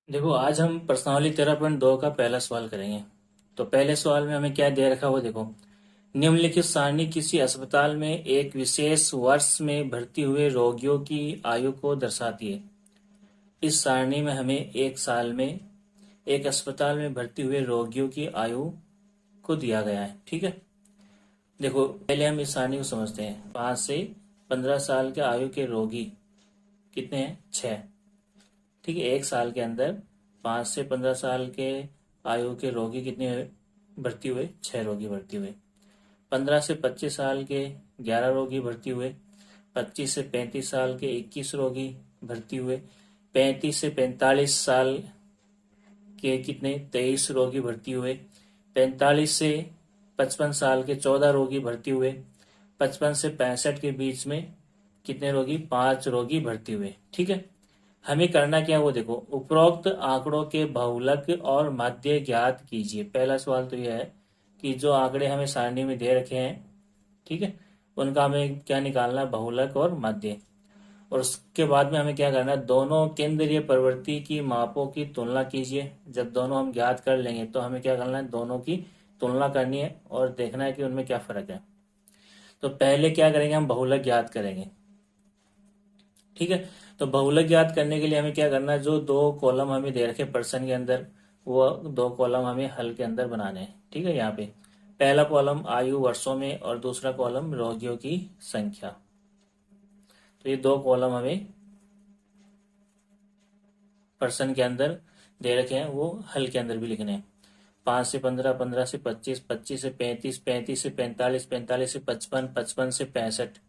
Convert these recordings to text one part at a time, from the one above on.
देखो, आज हम प्रश्नावली 13.2 का पहला सवाल करेंगे। तो पहले सवाल में हमें क्या दे रखा वो देखो। निम्नलिखित सारणी किसी अस्पताल में एक विशेष वर्ष में भर्ती हुए रोगियों की आयु को दर्शाती है। इस सारणी में हमें एक साल में एक अस्पताल में भर्ती हुए रोगियों की आयु को दिया गया है। ठीक है। देखो, पहले हम इस सारणी को समझते हैं। 5 से 15 साल के आयु के रोगी कितने हैं? 6। ठीक है। एक साल के अंदर 5 से 15 साल के आयु के रोगी कितने भर्ती हुए? 6 रोगी भर्ती हुए। 15 से 25 साल के 11 रोगी भर्ती हुए। 25 से 35 साल के 21 रोगी भर्ती हुए। 35 से 45 साल के कितने? 23 रोगी भर्ती हुए। 45 से 55 साल के 14 रोगी भर्ती हुए। 55 से 65 के बीच में कितने रोगी? 5 रोगी भर्ती हुए। ठीक है। हमें करना क्या वो देखो। उपरोक्त आंकड़ों के बहुलक और माध्य ज्ञात कीजिए। पहला सवाल तो यह है कि जो आंकड़े हमें सारणी में दे रखे हैं, ठीक है, उनका हमें क्या निकालना है? बहुलक और माध्य। और उसके बाद में हमें क्या करना है? दोनों केंद्रीय प्रवृत्ति की मापों की तुलना कीजिए। जब दोनों हम ज्ञात कर लेंगे तो हमें क्या करना है? दोनों की तुलना करनी है और देखना है कि उनमें क्या फर्क है। तो पहले क्या करेंगे? हम बहुलक ज्ञात करेंगे। ठीक है। तो बहुलक ज्ञात करने के लिए हमें क्या करना है? जो दो कॉलम हमें दे रखे प्रश्न के अंदर, वो दो कॉलम हमें हल के अंदर बनाने हैं। ठीक है। यहाँ पे पहला कॉलम आयु वर्षों में और दूसरा कॉलम रोगियों की संख्या। तो ये दो कॉलम हमें प्रश्न के अंदर दे रखे हैं, वो हल के अंदर भी लिखने हैं। 5 से 15, 15 से 25, 25 से 35, 35 से 45, 45 से 55, 55 से 65।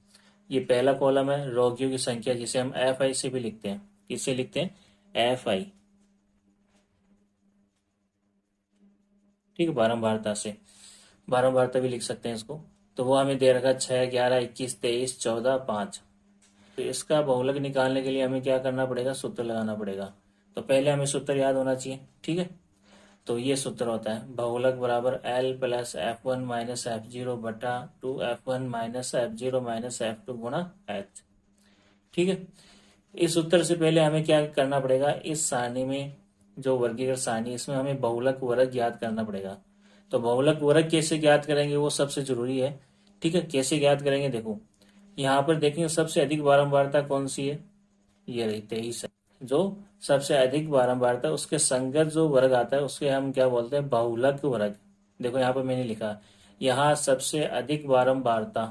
ये पहला कॉलम है रोगियों की संख्या, जिसे हम एफ आई से भी लिखते हैं। किससे लिखते हैं? F I. ठीक है। बारंबारता से, बारंबारता भी लिख सकते हैं इसको। तो वो हमें दे रखा 6, 11, 21, 23, 14, 5। तो इसका बहुलक निकालने के लिए हमें क्या करना पड़ेगा? सूत्र लगाना पड़ेगा। तो पहले हमें सूत्र याद होना चाहिए। ठीक है। तो ये सूत्र होता है बहुलक बराबर L plus F1 minus F0 बटा 2F1 minus F0 minus F2 गुणा एच। ठीक है। इस सूत्र से पहले हमें क्या करना पड़ेगा? इस सारणी में, जो वर्गीकृत सारणी, इसमें हमें बहुलक वर्ग ज्ञात करना पड़ेगा। तो बहुलक वर्ग कैसे ज्ञात करेंगे वो सबसे जरूरी है। ठीक है। कैसे ज्ञात करेंगे? देखो, यहाँ पर देखेंगे सबसे अधिक बारंबारता कौन सी है? ये रही 23 है। जो सबसे अधिक बारंबारता, उसके संगत जो वर्ग आता है उसके हम क्या बोलते हैं? बहुलक वर्ग। देखो यहाँ पर मैंने लिखा, यहाँ सबसे अधिक बारंबारता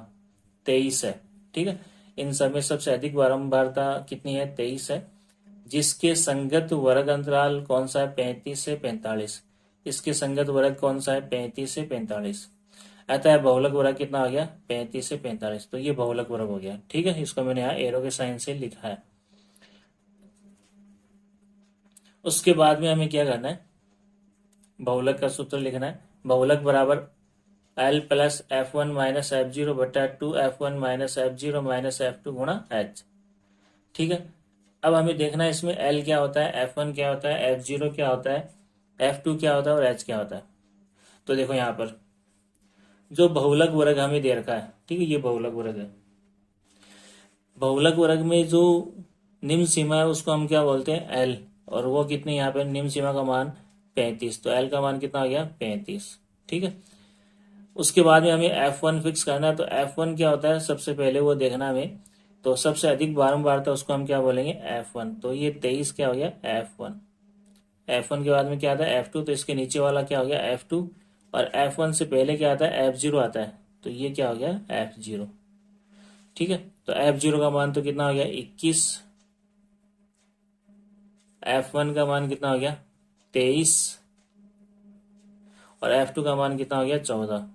23 है। ठीक है। इन सब में सबसे अधिक बारंबारता कितनी है? 23 है। जिसके संगत वर्ग अंतराल कौन सा है? 35 से 45। इसके संगत वर्ग कौन सा है? 35 से 45। अतः बहुलक वर्ग कितना आ गया? 35 से 45। तो ये बहुलक वर्ग हो गया। ठीक है। इसको मैंने यहाँ एरो के साइन से लिखा है। उसके बाद में हमें क्या करना है? बहुलक का सूत्र लिखना है। बहुलक बराबर L plus F1 minus F0 बटा 2F1 minus F0 minus F2 गुणा एच। ठीक है। अब हमें देखना है इसमें एल क्या होता है, F1 क्या होता है, F0 क्या होता है, F2 क्या होता है और एच क्या होता है। तो देखो यहाँ पर जो बहुलक वर्ग हमें दे रखा है, ठीक है, ये बहुलक वर्ग है। बहुलक वर्ग में जो निम्न सीमा है उसको हम क्या बोलते हैं? एल। और वो कितनी? यहाँ पे निम्न सीमा का मान 35। तो एल का मान कितना आ गया? 35। ठीक है। उसके बाद में हमें F1 फिक्स करना है। तो F1 क्या होता है सबसे पहले वो देखना हमें। तो सबसे अधिक बारंबारता उसको हम क्या बोलेंगे? F1। तो ये 23 क्या हो गया? F1। F1 के बाद में क्या आता है? F2। तो इसके नीचे वाला क्या हो गया? F2। और F1 से पहले क्या आता है? F0 आता है। तो ये क्या हो गया? F0। ठीक है। तो F0 का मान तो कितना हो गया? 21। F1 का मान कितना हो गया? 23। और F2 का मान कितना हो गया? 14।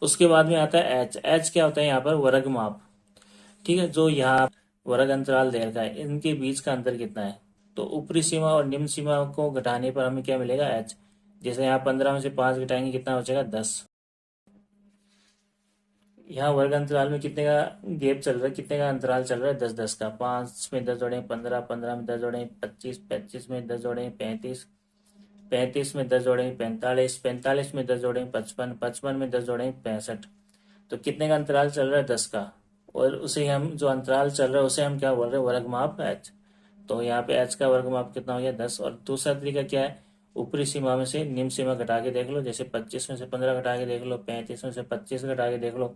उसके बाद में आता है एच। एच क्या होता है यहाँ पर? वर्ग माप। ठीक है। जो यहाँ वर्ग अंतराल दे रखा है, इनके बीच का अंतर कितना है? तो ऊपरी सीमा और निम्न सीमा को घटाने पर हमें क्या मिलेगा? एच। जैसे यहाँ 15 में से 5 घटाएंगे, कितना बचेगा? 10। यहाँ वर्ग अंतराल में कितने का गैप चल रहा है, कितने का अंतराल चल रहा है? 10 10 का। 5 में 10 जोड़े 15, 15 में 10 जोड़े 25, 25 में 10 जोड़े 35, 35 में 10 जोड़े 45, 45 में 10 जोड़े 55, 55 में 10 जोड़े 65। तो कितने का अंतराल चल रहा है? 10 का। और उसे हम, जो अंतराल चल रहा है उसे हम क्या बोल रहे हैं? वर्ग माप एच। तो यहाँ पे h का वर्ग माप कितना हो गया 10। और दूसरा तरीका क्या है, ऊपरी सीमा में से निम्न सीमा घटा के देख लो, जैसे 25 में से 15 घटा के देख लो, 35 में से 25 घटा के देख लो,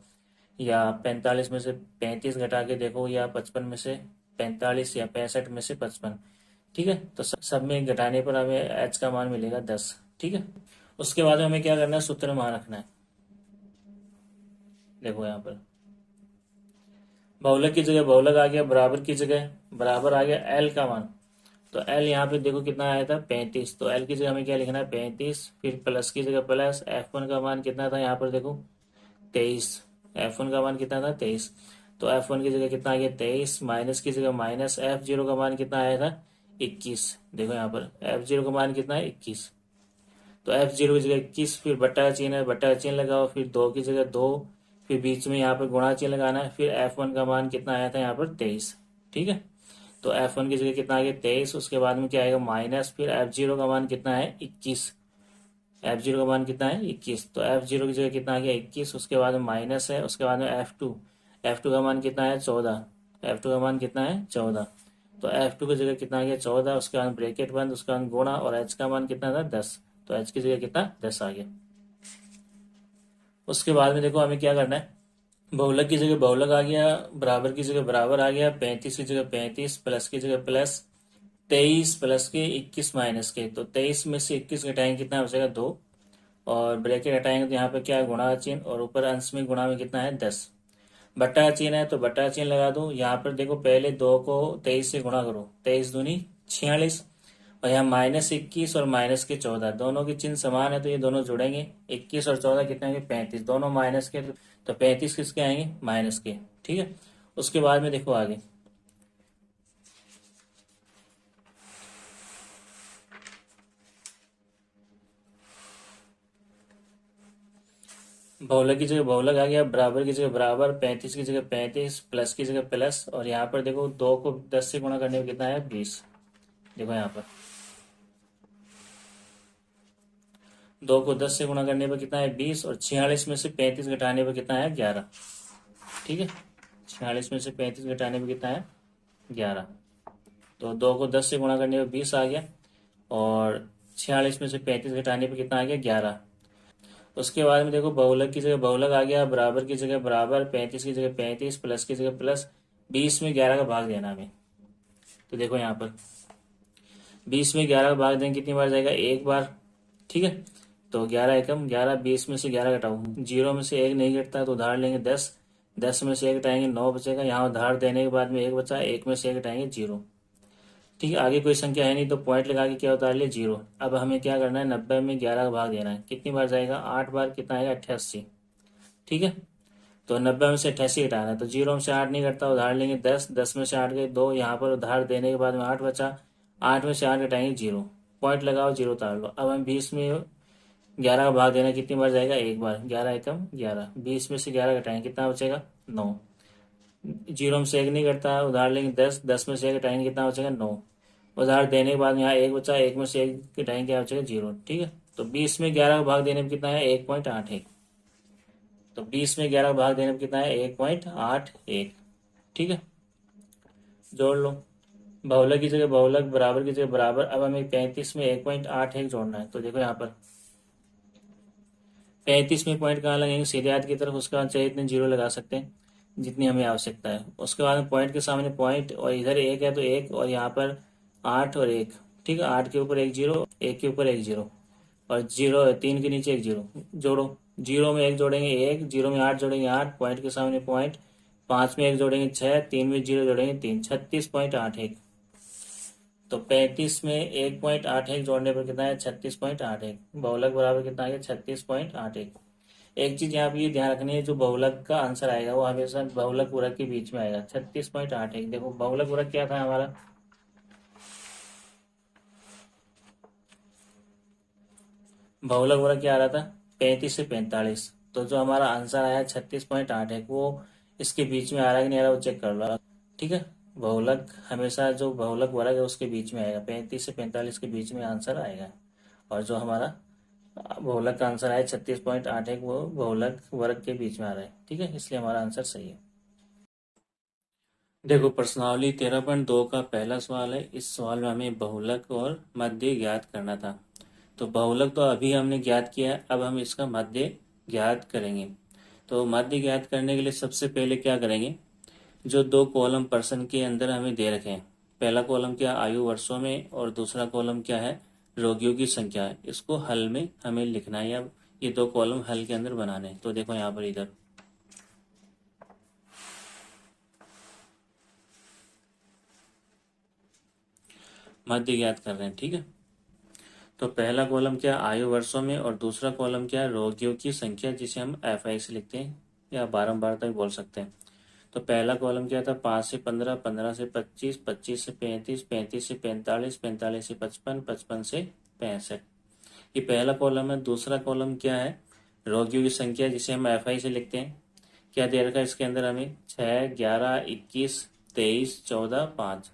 या 45 में से 35 घटा के देखो, या 55 में से 45, या 65 में से 55। ठीक है, तो सब में घटाने पर हमें h का मान मिलेगा 10। ठीक है, उसके बाद हमें क्या करना है, सूत्र में मान रखना है। देखो यहाँ पर बहुलक की जगह बहुलक आ गया, बराबर की जगह बराबर आ गया एल का मान। तो एल यहाँ पे देखो कितना आया था 35, तो एल की जगह हमें क्या लिखना है 35, फिर प्लस की जगह प्लस, F1 का मान कितना था यहाँ पर देखो 23, F1 का मान कितना था 23, तो F1 की जगह कितना आ गया 23, माइनस की जगह माइनस, F0 का मान कितना आया था 21। देखो यहाँ पर F0 का मान कितना है 21, तो F0 की जगह 21, फिर बट्टा का चिन्ह है, बट्टा का चिन्ह लगाओ, फिर 2 की जगह 2, फिर बीच में यहाँ पर गुणा चिन्ह लगाना है, फिर F1 का मान कितना आया था यहाँ पर 23। ठीक है, तो F1 की जगह कितना आ गया 23, उसके बाद में क्या आएगा माइनस, फिर F0 का मान कितना है 21, F0 का मान कितना है 21, तो F0 की जगह कितना आ गया 21, उसके बाद में माइनस है, उसके बाद में F2 का मान कितना है 14, F2 का मान कितना है 14, तो F2 की जगह कितना आ गया 14, उसके बाद ब्रैकेट बंद, उसके बाद गुणा, और H का मान कितना था 10, तो H की जगह कितना 10 आ गया। उसके बाद में देखो हमें क्या करना है, बहुलक की जगह बहुलक आ गया, बराबर की जगह बराबर आ गया, 35 की जगह 35, प्लस की जगह प्लस, 23 प्लस के 21 माइनस के, तो 23 में से 21 घटाएंगे कितना बचेगा 2, और ब्रैकेट हटाएंगे तो यहाँ पे क्या है गुणा का चिन्ह, और ऊपर अंश में गुणा में कितना है 10, बट्टा का चिन्ह है तो बट्टा का चिन्ह लगा दो। यहाँ पर देखो पहले 2 को 23 से गुणा करो, 23 दूनी 46, और यहाँ -21 और -14 दोनों के चिन्ह समान है, तो ये दोनों जुड़ेंगे, 21 और 14 कितने होंगे 35, दोनों माइनस के, तो 35 किसके आएंगे माइनस के। ठीक है, उसके बाद में देखो आगे बहुलक की जगह बहुलक आ गया, बराबर की जगह बराबर, 35 की जगह 35, प्लस की जगह प्लस, और यहाँ पर देखो 2 को 10 से गुणा करने में कितना है 20। देखो यहाँ पर 2 को 10 से गुणा करने पर कितना है 20, और 46 में से 35 घटाने पर कितना है 11। ठीक है, 46 में से 35 घटाने पर कितना है 11, तो 2 को 10 से गुणा करने पर 20 आ गया, और 46 में से 35 घटाने पर कितना आ गया 11। उसके बाद में देखो बहुलक की जगह बहुलक आ गया, बराबर की जगह बराबर, 35 की जगह 35, प्लस की जगह प्लस, 20 में 11 का भाग देना हमें। तो देखो यहाँ पर 20 में 11 का भाग देंगे कितनी बार जाएगा एक बार। ठीक है, तो 11 एकम 11, 20 में से 11 घटाओ, 0 में से 1 नहीं घटता तो उधार लेंगे 10, 10 में से 1 घटाएंगे 9 बचेगा, यहाँ उधार देने के बाद में 1 बचा, 1 में से 1 घटाएंगे 0। ठीक है, आगे कोई संख्या है नहीं तो पॉइंट लगा के क्या उतार लिया 0। अब हमें क्या करना है 90 में 11 का भाग देना है, कितनी बार जाएगा 8 बार, कितना आएगा 88। ठीक है, तो 90 में से 88 घटाना है, तो 0 में से 8 नहीं घटता, उधार लेंगे 10, 10 में से 8 गए 2, यहाँ पर उधार देने के बाद में 8 बचा, 8 में से 8 घटाएंगे 0, पॉइंट लगाओ 0 उतार लो। अब हम 20 में 11 का भाग देना कितनी बार जाएगा एक बार, 11 एकम 11, 20 में से 11 घटाएंगे कितना बचेगा 9, 0 में से 1 नहीं घटता, उधार लेंगे 10, 10 में से 1 घटाएंगे कितना बचेगा 9, उधार देने के बाद यहाँ 1 बचा, 1 में से 1 घटाएंगे क्या बचेगा 0। ठीक है, तो 20 में 11 का भाग देने में कितना है 1.81, तो 20 में 11 का भाग देने में कितना है 1.81। ठीक है, जोड़ लो, बहुलक की जगह बहुलक, बराबर की जगह बराबर, अब हमें 35 में 1.81 जोड़ना है, तो देखो यहाँ पर 35 में पॉइंट कहाँ लगेंगे सीधे हाथ की तरफ, उसके बाद चाहे इतने 0 लगा सकते हैं जितनी हमें आवश्यकता है। उसके बाद में पॉइंट के सामने पॉइंट, और इधर 1 है तो 1, और यहाँ पर 8 और 1। ठीक है, 8 के ऊपर 1 0, 1 के ऊपर 1 0, और 0 3 के नीचे 1 0, जोड़ो, 0 में 1 जोड़ेंगे 1, 0 में 8 जोड़ेंगे 8, पॉइंट के सामने पॉइंट, 5 में 1 जोड़ेंगे 6, 3 में 0 जोड़ेंगे 3, 36.81। तो 35 में 1.81 जोड़ने पर कितना है 36.81, बहुलक बराबर कितना आ गया 36.81। एक चीज यहाँ पे ये ध्यान रखनी है, जो बहुलक का आंसर आएगा वो हमेशा बहुलक वर्ग के बीच में आएगा 36.81। देखो बहुलक वर्ग क्या था हमारा, बहुलक वर्ग क्या आ रहा था 35 से 45, तो जो हमारा आंसर आया 36.81 वो इसके बीच में आ रहा है कि नहीं आ रहा वो चेक कर लो। ठीक है, बहुलक हमेशा जो बहुलक वर्ग है उसके बीच में आएगा, 35 से 45 के बीच में आंसर आएगा, और जो हमारा बहुलक का आंसर आया 36.81 वो बहुलक वर्ग के बीच में आ रहा है। ठीक है, इसलिए हमारा आंसर सही है। देखो प्रश्नावली 13.2 का पहला सवाल है। इस सवाल में हमें बहुलक और मध्य ज्ञात करना था। तो बहुलक तो अभी हमने ज्ञात किया है, अब हम इसका मध्य ज्ञात करेंगे। तो मध्य ज्ञात करने के लिए सबसे पहले क्या करेंगे, जो दो कॉलम पर्सन के अंदर हमें दे रखे हैं, पहला कॉलम क्या आयु वर्षों में और दूसरा कॉलम क्या है रोगियों की संख्या है, इसको हल में हमें लिखना है। अब ये दो कॉलम हल के अंदर बनाने हैं। तो देखो यहाँ पर इधर मध्य ज्ञात कर रहे हैं, ठीक है। तो पहला कॉलम क्या आयु वर्षों में और दूसरा कॉलम क्या रोगियों की संख्या, जिसे हम एफ आई से लिखते हैं या बारंबारता भी बोल सकते हैं। तो पहला कॉलम क्या था 5 से 15, 15 से 25, 25 से 35, 35 से 45, 45 से 55, 55 से 65। ये पहला कॉलम है। दूसरा कॉलम क्या है रोगियों की संख्या, जिसे हम एफ आई से लिखते हैं। क्या दे रखा है इसके अंदर हमें 6, 11, 21, 23, 14, 5,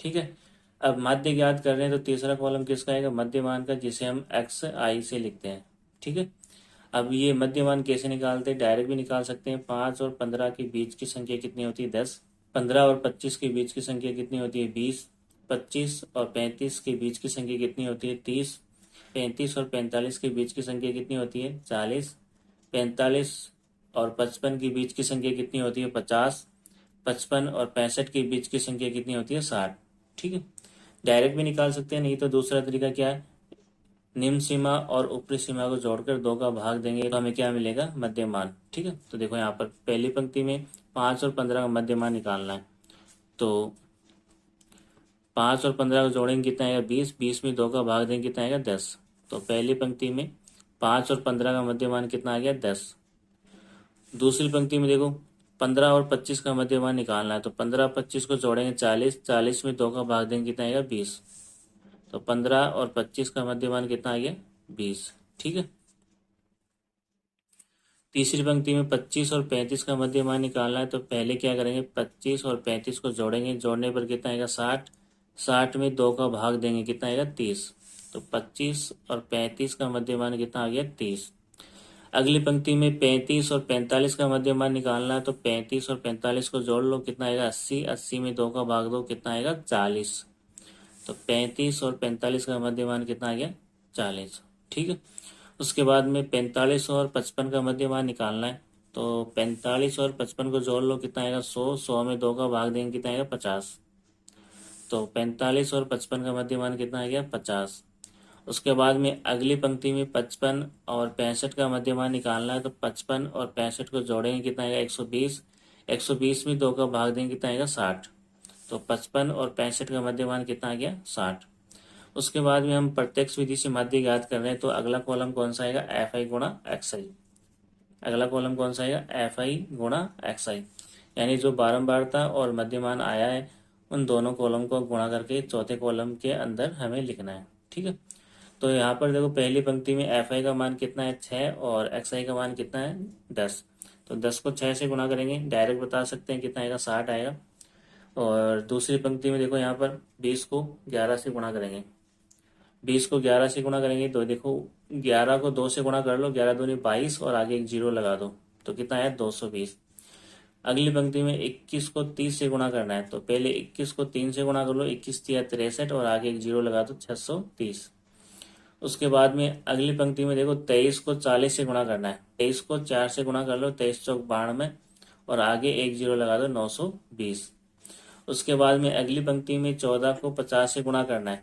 ठीक है। अब मध्य ज्ञात कर रहे हैं तो तीसरा कॉलम किसका आएगा मध्यमान का, जिसे हम एक्स आई से लिखते हैं, ठीक है। अब ये मध्यमान कैसे निकालते हैं, डायरेक्ट भी निकाल सकते हैं। 5 और 15 के बीच की संख्या कितनी होती है 10, 15 और 25 के बीच की संख्या कितनी होती है 20, 25 और 35 के बीच की संख्या कितनी होती है 30, 35 और 45 के बीच की संख्या कितनी होती है 40, 45 और 55 के बीच की संख्या कितनी होती है 50, 55 और 65 के बीच की संख्या कितनी होती है 60, ठीक है। डायरेक्ट भी निकाल सकते हैं, नहीं तो दूसरा तरीका क्या है, निम्न सीमा और ऊपरी सीमा को जोड़कर 2 का भाग देंगे तो हमें क्या मिलेगा मध्यमान, ठीक है। तो देखो यहाँ पर पहली पंक्ति में 5 और 15 का मध्यमान निकालना है। तो 5 और 15 को जोड़ेंगे कितना आएगा 20, 20 में 2 का भाग देंगे कितना आएगा 10। तो पहली पंक्ति में 5 और 15 का मध्यमान कितना आ गया 10। दूसरी पंक्ति में देखो 15 और 25 का मध्यमान निकालना है। तो 15 25 को जोड़ेंगे 40, 40 में 2 का भाग देंगे कितना आएगा 20। तो 15 और 25 का मध्यमान कितना आ गया 20, ठीक है। तीसरी पंक्ति में 25 और 35 का मध्यमान निकालना है। तो पहले क्या करेंगे 25 और 35 को जोड़ेंगे, जोड़ने पर कितना आएगा 60, 60 में 2 का भाग देंगे कितना आएगा 30। तो 25 और 35 का मध्यमान कितना आ गया 30। अगली पंक्ति में 35 और 45 का मध्यमान निकालना है। तो 35 और 45 को जोड़ लो कितना आएगा 80, 80 में 2 का भाग दो कितना आएगा 40। तो 35 और 45 का मध्यमान कितना आ गया 40, ठीक है। उसके बाद में 45 और 55 का मध्यमान निकालना है। तो 45 और 55 को जोड़ लो कितना आएगा 100, 100 में 2 का भाग देंगे कितना आएगा 50। तो 45 और 55 का मध्यमान कितना आ गया 50। उसके बाद में अगली पंक्ति में 55 और 65 का मध्यमान निकालना है। तो 55 और 65 को जोड़ेंगे कितना आएगा 120, 120 में 2 का भाग देंगे कितना आएगा 60। तो 55 और 65 का मध्यमान कितना आ गया 60। उसके बाद में हम प्रत्यक्ष विधि से मध्य ज्ञात कर रहे हैं। तो अगला कॉलम कौन सा आएगा एफ आई गुणा एक्स आई। अगला कॉलम कौन सा आएगा एफ आई गुणा एक्स आई, यानी जो बारंबारता और मध्यमान आया है उन दोनों कॉलम को गुणा करके चौथे कॉलम के अंदर हमें लिखना है, ठीक है। तो यहाँ पर देखो पहली पंक्ति में एफ आई का मान कितना है 6 और एक्स आई का मान कितना है 10। तो 10 को 6 से गुणा करेंगे, डायरेक्ट बता सकते हैं कितना आएगा 60 आएगा। और दूसरी पंक्ति में देखो यहाँ पर 20 को 11 से गुणा करेंगे, 20 को 11 से गुणा करेंगे तो देखो 11 को 2 से गुणा कर लो, 11 दूनी 22 और आगे एक जीरो लगा दो तो कितना है 220। अगली पंक्ति में 21 को 30 से गुणा करना है। तो पहले 21 को 3 से गुणा कर लो, 21 तिया 63 और आगे एक जीरो लगा दो 630। उसके बाद में अगली पंक्ति में देखो 23 को 40 से गुणा करना है। 23 को 4 से गुणा कर लो, 23 चौक 92 और आगे एक जीरो लगा दो 920। उसके बाद में अगली पंक्ति में 14 को 50 से गुणा करना है।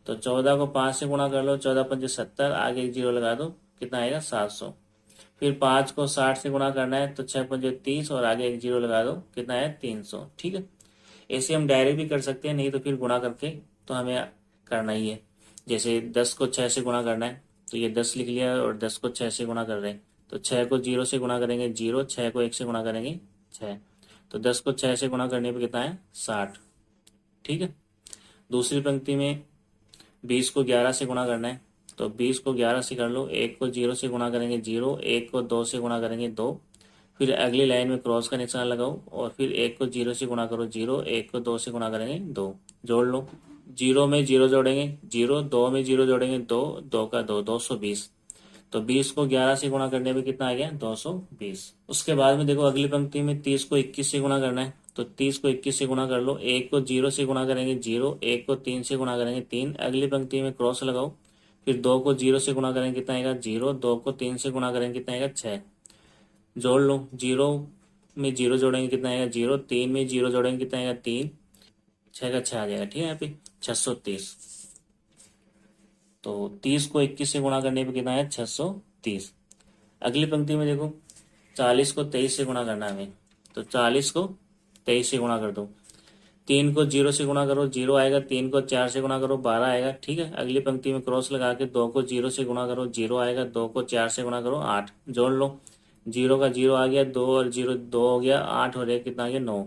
तो 14 को 5 से गुणा कर लो, 14 पंजे 70, आगे एक जीरो लगा दो कितना आएगा 700। फिर 5 को 60 से गुणा करना है। तो 6 पंजे 30 और आगे एक जीरो लगा दो कितना है 300, ठीक है। ऐसे हम डायरेक्ट भी कर सकते हैं, नहीं तो फिर गुणा करके तो हमें करना ही है। जैसे 10 को 6 से गुणा करना है तो ये 10 लिख लिया और 10 को 6 से गुणा कर रहे हैं। तो 6 को 0 से गुणा करेंगे 0, 6 को 1 से गुणा करेंगे 6। तो 10 को 6 से गुणा करने पे कितना है 60, ठीक है। दूसरी पंक्ति में 20 को 11 से गुणा करना है। तो 20 को 11 से कर लो, 1 को 0 से गुणा करेंगे 0, 1 को 2 से गुणा करेंगे 2। फिर अगली लाइन में क्रॉस का निशान लगाओ और फिर 1 को 0 से गुणा करो 0, 1 को 2 से गुणा करेंगे 2। जोड़ लो, 0 में 0 जोड़ेंगे 0, 2 में 0 जोड़ेंगे 2, 2 का 2, 220। तो 20 को 11 से गुणा करने पे कितना आ गया 220। उसके बाद में देखो अगली पंक्ति में 30 को 21 से गुणा करना है। तो 30 को 21 से गुणा कर लो, एक को 0 से गुणा करेंगे 0, एक को 3 से गुणा करेंगे 3, अगली पंक्ति में क्रॉस लगाओ, फिर 2 को 0 से गुणा करेंगे कितना आएगा 0, 2 को 3 से गुणा करेंगे कितना आएगा 6, जोड़ लो, 0 में 0 जोड़ेंगे कितना आएगा 0, 3 में 0 जोड़ेंगे कितना आएगा 3, 6 का 6 आ जाएगा। ठीक है, यहाँ पे 630। तो 30 को 21 से गुणा करने पे कितना है 630। अगली पंक्ति में देखो, 40 को 23 से गुणा करना है हमें, तो 40 को 23 से गुणा कर दो, 3 को 0 से गुणा करो 0 आएगा, 3 को 4 से गुणा करो 12 आएगा। ठीक है, अगली पंक्ति में क्रॉस लगा के 2 को 0 से गुणा करो 0 आएगा, 2 को 4 से गुणा करो 8, जोड़ लो, 0 का 0 आ गया, 2 और 0 2 हो गया, 8 और 1 कितना आ गया 9।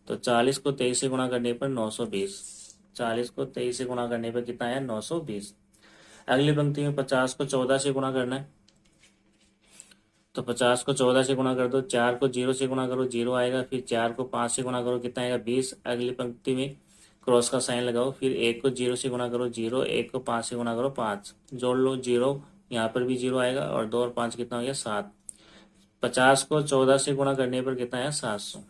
तो 40 को 23 से गुणा करने पर 920, 40 को 23 से गुणा करने पर कितना आया 920। अगली पंक्ति में 50 को 14 से गुणा करना है, तो 50 को 14 से गुणा कर दो, 4 को 0 से गुणा करो 0 आएगा, फिर 4 को 5 से गुणा करो कितना आएगा 20, अगली पंक्ति में क्रॉस का साइन लगाओ, फिर 1 को 0 से गुणा करो 0, 1 को 5 से गुणा करो 5, जोड़ लो, 0 यहाँ पर भी 0 आएगा, और 2 और 5 कितना हो गया 7। 50 को 14 से गुणा करने पर कितना है 700,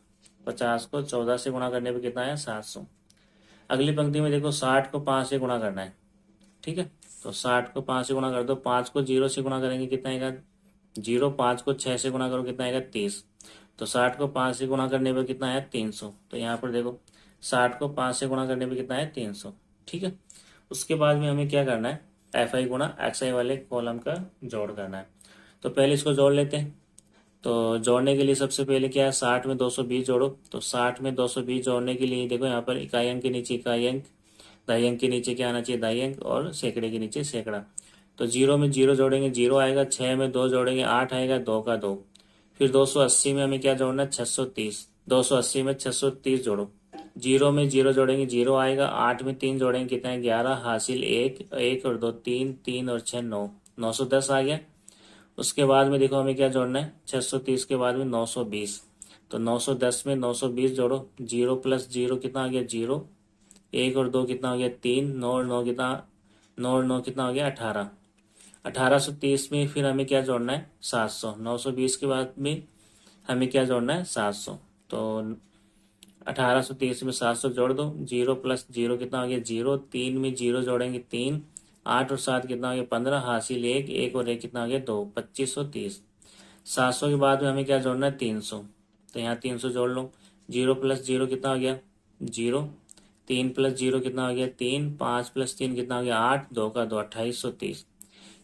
50 को 14 से गुणा करने पर कितना है 700। अगली पंक्ति में देखो, 60 को 5 से गुणा करना है। ठीक है, तो 60 को 5 से गुणा कर दो, 5 को 0 से गुणा करेंगे कितना आएगा 0, 5 को 6 से गुणा करो कितना आएगा 30। तो 60 को 5 से गुणा करने पर कितना है 300। तो यहाँ पर देखो, 60 को 5 से गुणा करने पर कितना है 300। ठीक है, उसके बाद में हमें क्या करना है, एफ आई गुणा एक्स आई वाले कॉलम का जोड़ करना है। तो पहले इसको जोड़ लेते हैं। तो जोड़ने के लिए सबसे पहले क्या है, 60 में 220 जोड़ो। तो 60 में 220 जोड़ने के लिए देखो, यहाँ पर इकाई अंक के नीचे इकाई अंक, दहाई अंक के नीचे क्या आना चाहिए दहाई अंक, और सैकड़े के नीचे सैकड़ा। तो 0 में 0 जोड़ेंगे 0 आएगा, 6 में 2 जोड़ेंगे 8 आएगा, 2 का 2। फिर 280 में हमें क्या जोड़ना है 630, 280 में 630 जोड़ो, 0 में 0 जोड़ेंगे 0 आएगा, 8 में 3 जोड़ेंगे कितना है 11, हासिल 1, 1 और 2 3, 3 और 6 9, 910 आ गया। उसके बाद में देखो हमें क्या जोड़ना है, 630 के बाद में 920। तो 910 में 920 जोड़ो, 0 प्लस 0 कितना आ गया 0, 1 और 2 कितना हो गया 3, 9 और 9 कितना, 9 और 9 कितना हो गया 18। 1830 में फिर हमें क्या जोड़ना है 700, 920 के बाद में हमें क्या जोड़ना है 700। तो 1830 में 700 जोड़ दो, 0 प्लस 0 कितना हो गया 0, 3 में 0 जोड़ेंगे 3, 8 और 7 कितना हो गया 15, हासिल 1, 1 और 1 कितना हो गया 2, 2530। 700 के बाद में हमें क्या जोड़ना है 300। तो यहाँ 300 जोड़ लो, 0 प्लस 0 कितना हो गया 0, 3 प्लस 0 कितना हो गया 3, 5 प्लस 3 कितना हो गया 8, 2 का 2 2830।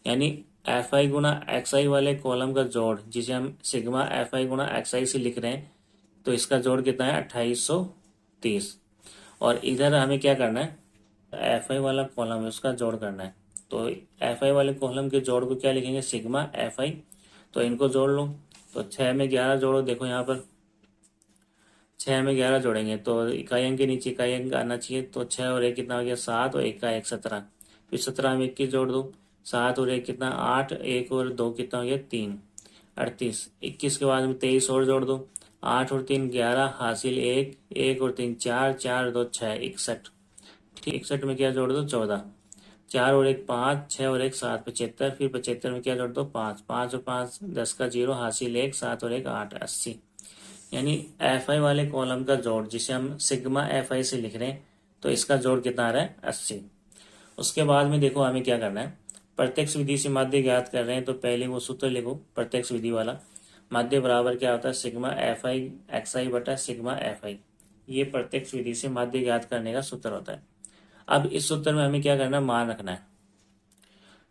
यानी एफ आई गुणा एक्स आई वाले कॉलम का जोड़, जिसे हम सिग्मा एफ आई गुणा एक्स आई से लिख रहे हैं, तो इसका जोड़ कितना है 2830। और इधर हमें क्या करना है, एफ आई वाला कॉलम है उसका जोड़ करना है। तो एफ आई वाले कॉलम के जोड़ को क्या लिखेंगे सिग्मा एफ आई। तो इनको जोड़ लो, तो 6 में 11 जोड़ो, देखो यहाँ पर 6 में 11 जोड़ेंगे तो इकाई अंक के नीचे इकाई अंक आना चाहिए। तो 6 और 1 कितना हो गया 7, और 1 का 1 17, फिर 17 में 21 जोड़ दो, 7 और 1 कितना 8, 1 और 2 कितना हो गया 3, 38। 21 के बाद में 23 और जोड़ दो, 8 और 3 11, हासिल 1, 1 और 3 4, 4 और 2 6, 61। ठीक, 61 में क्या जोड़ दो 14, 4 और 1 5, 6 और 1 7, 75। फिर 75 में क्या जोड़ दो 5, 5 और 5 10 का 0, हासिल 1, 7 और 1 8, 80। यानी एफ आई वाले कॉलम का जोड़, जिसे हम सिग्मा एफ आई से लिख रहे हैं, तो इसका जोड़ कितना आ रहा है 80। उसके बाद में देखो हमें क्या करना है, प्रत्यक्ष विधि से माध्य ज्ञात कर रहे हैं, तो पहले वो सूत्र लिखो प्रत्यक्ष विधि वाला। माध्य बराबर क्या होता है सिग्मा एफ आई एक्स आई बटा सिग्मा एफ आई। ये प्रत्यक्ष विधि से माध्य ज्ञात करने का सूत्र होता है। अब इस सूत्र में हमें क्या करना है, मान रखना है।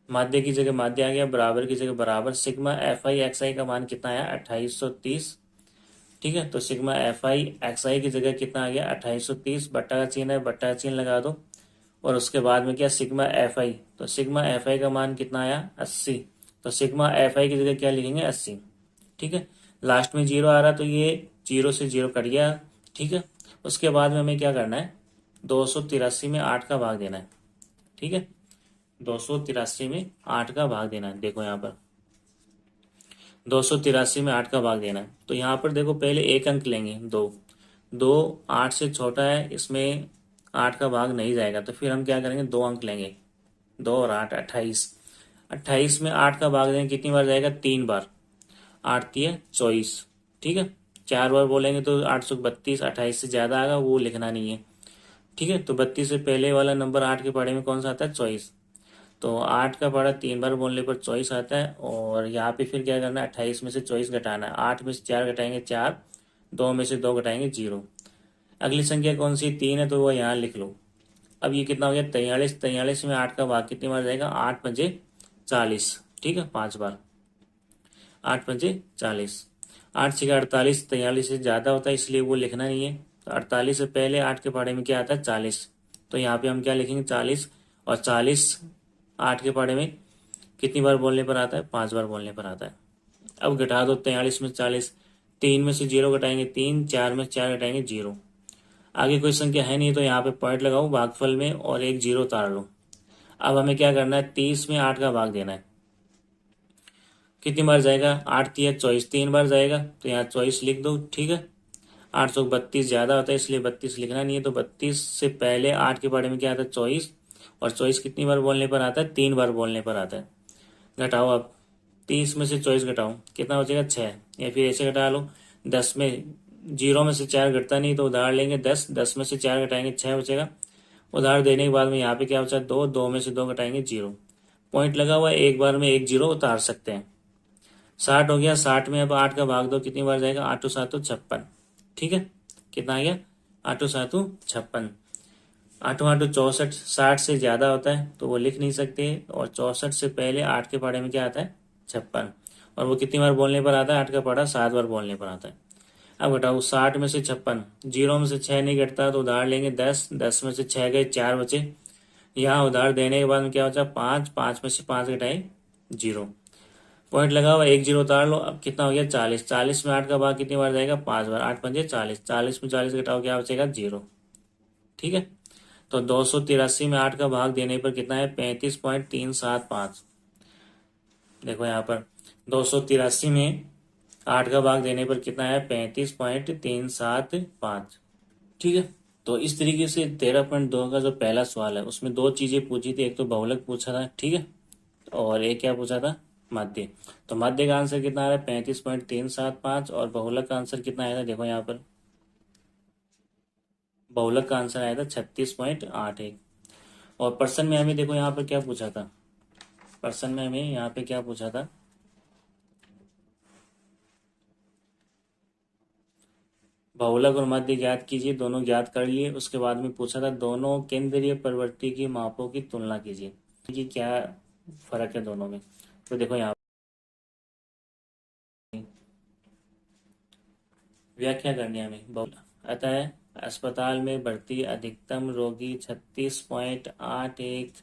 माध्य की जगह माध्य आ गया, बराबर की जगह बराबर। सिग्मा एफ आई एक्स आई का मान कितना आया 2830। ठीक है, तो सिग्मा एफ आई एक्स आई की जगह कितना आ गया 2830, बट्टा का चिन्ह है, बट्टा का चिन्ह लगा दो। और उसके बाद में क्या सिग्मा एफ आई, तो सिग्मा एफ आई का मान कितना आया 80। तो सिग्मा एफ आई की जगह क्या लिखेंगे 80। ठीक है, लास्ट में 0 आ रहा तो ये 0 से 0 कट गया। ठीक है, उसके बाद में हमें क्या करना है, 283 में 8 का भाग देना है। ठीक है, 283 में 8 का भाग देना है। देखो यहाँ पर 283 में 8 का भाग देना है। तो यहाँ पर देखो पहले एक अंक लेंगे 2, 2 8 से छोटा है, इसमें 8 का भाग नहीं जाएगा, तो फिर हम क्या करेंगे 2 अंक लेंगे, 2 और 8 28। 28 में 8 का भाग देंगे कितनी बार जाएगा 3 बार, 8 3 24। ठीक है, 4 बार बोलेंगे तो 832 28 से ज़्यादा आएगा, वो लिखना नहीं है। ठीक है, तो 32 से पहले वाला नंबर 8 के पढ़े में कौन सा आता है? 24। तो 8 का पढ़ा 3 बार बोलने पर 24 आता है। और यहाँ पे फिर क्या करना है? 28 में से 24 घटाना है। 8 में से 4 घटाएंगे 4, 2 में से 2 घटाएंगे 0। अगली संख्या कौन सी? 3 है, तो वो यहाँ लिख लो। अब ये कितना हो गया? 43। 43 में 8 का भाग कितनी बार जाएगा? 8 पंजे 40। ठीक है, 5 बार। 8 पंजे 40। 8 छः 48, 43 से ज़्यादा होता है इसलिए वो लिखना नहीं है। तो 48 से पहले 8 के पहाड़े में क्या आता है? 40। तो यहाँ पे हम क्या लिखेंगे? 40। और 40 8 के पहाड़े में कितनी बार बोलने पर आता है? 5 बार बोलने पर आता है। अब घटा दो 43 में 40। 3 में से 0 घटाएंगे 3, 4 में 4 घटाएंगे 0। आगे कोई संख्या है नहीं तो यहाँ पे पॉइंट लगाओ भागफल में और एक 0 उतार लो। अब हमें क्या करना है? 30 में 8 का भाग देना है। कितनी बार जाएगा? 8 तिया 24, 3 बार जाएगा, तो यहाँ 24 लिख दो। ठीक है, 832 ज़्यादा होता है इसलिए 32 लिखना नहीं है। तो 32 से पहले 8 के बारे में क्या आता है? 24। और 24 कितनी बार बोलने पर आता है? 3 बार बोलने पर आता है। घटाओ अब, 30 में से 24 घटाओ, कितना बचेगा? 6। या फिर ऐसे घटा लो, 10 में 0 में से 4 घटता नहीं तो उधार लेंगे 10, 10 में से 4 घटाएंगे 6 बचेगा। उधार देने के बाद में यहाँ पे क्या बचा? 2, 2 में से 2 घटाएंगे 0। पॉइंट लगा हुआ है, एक बार में एक 0 उतार सकते हैं। 60 हो गया। 60 में अब 8 का भाग दो, कितनी बार जाएगा? 8 7 56। ठीक है, कितना आ गया? 8 7 56। 8 8 64। 60 से ज़्यादा होता है तो वो लिख नहीं सकते। और 64 से पहले 8 के पहाड़े में क्या आता है? 56। और वो कितनी बार बोलने पर आता है? 8 का पहाड़ा 7 बार बोलने पर आता है। अब घटाओ 60 में से 56, 0 में से 6 नहीं घटता तो उधार लेंगे 10, 10 में से 6 गए 4 बचे। यहाँ उधार देने के बाद में क्या बचा? 5, 5 में से 5 घटाए 0। पॉइंट लगा हुआ, एक 0 उतार लो। अब कितना हो गया? 40। 40 में 8 का भाग कितनी बार जाएगा? 5 बार। 8 पंजे 40, 40 में 40 घटाओ क्या बचेगा? 0। ठीक है, तो 283 में 8 का भाग देने पर कितना है? 35.375। देखो यहाँ पर 283 में 8 का भाग देने पर कितना है? 35.375। ठीक है, तो इस तरीके से 13.2 का जो पहला सवाल है उसमें दो चीजें पूछी थी, एक तो बहुलक पूछा था, ठीक है, और एक क्या पूछा था? माध्य। तो माध्य का आंसर कितना आ रहा है? 35.375। और बहुलक का आंसर कितना आया था? देखो यहाँ पर बहुलक का आंसर आया था 36.81। और पर्सन में हमें देखो यहाँ पर क्या पूछा था? पर्सन में हमें यहाँ पे क्या पूछा था? बहुलक और माध्य ज्ञात कीजिए। दोनों ज्ञात कर लिए, उसके बाद में पूछा था दोनों केंद्रीय प्रवृत्ति की मापों की तुलना कीजिए कि क्या फर्क है दोनों में। तो देखो यहाँ व्याख्या करनी है हमें। अतः अस्पताल में भर्ती अधिकतम रोगी 36.81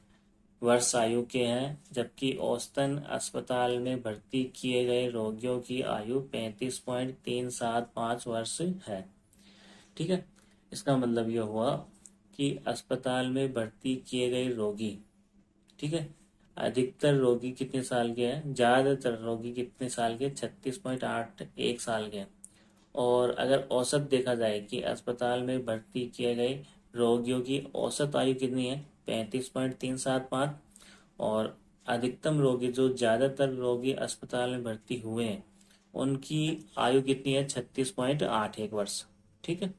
वर्ष आयु के हैं, जबकि औसतन अस्पताल में भर्ती किए गए रोगियों की आयु 35.375 वर्ष है। ठीक है, इसका मतलब यह हुआ कि अस्पताल में भर्ती किए गए रोगी, ठीक है, अधिकतर रोगी कितने साल के हैं? ज़्यादातर रोगी कितने साल के? 36.81 साल के हैं। और अगर औसत देखा जाए कि अस्पताल में भर्ती किए गए रोगियों की औसत आयु कितनी है? 35.375। और अधिकतम रोगी, जो ज़्यादातर रोगी अस्पताल में भर्ती हुए हैं, उनकी आयु कितनी है? 36.81 वर्ष। ठीक है,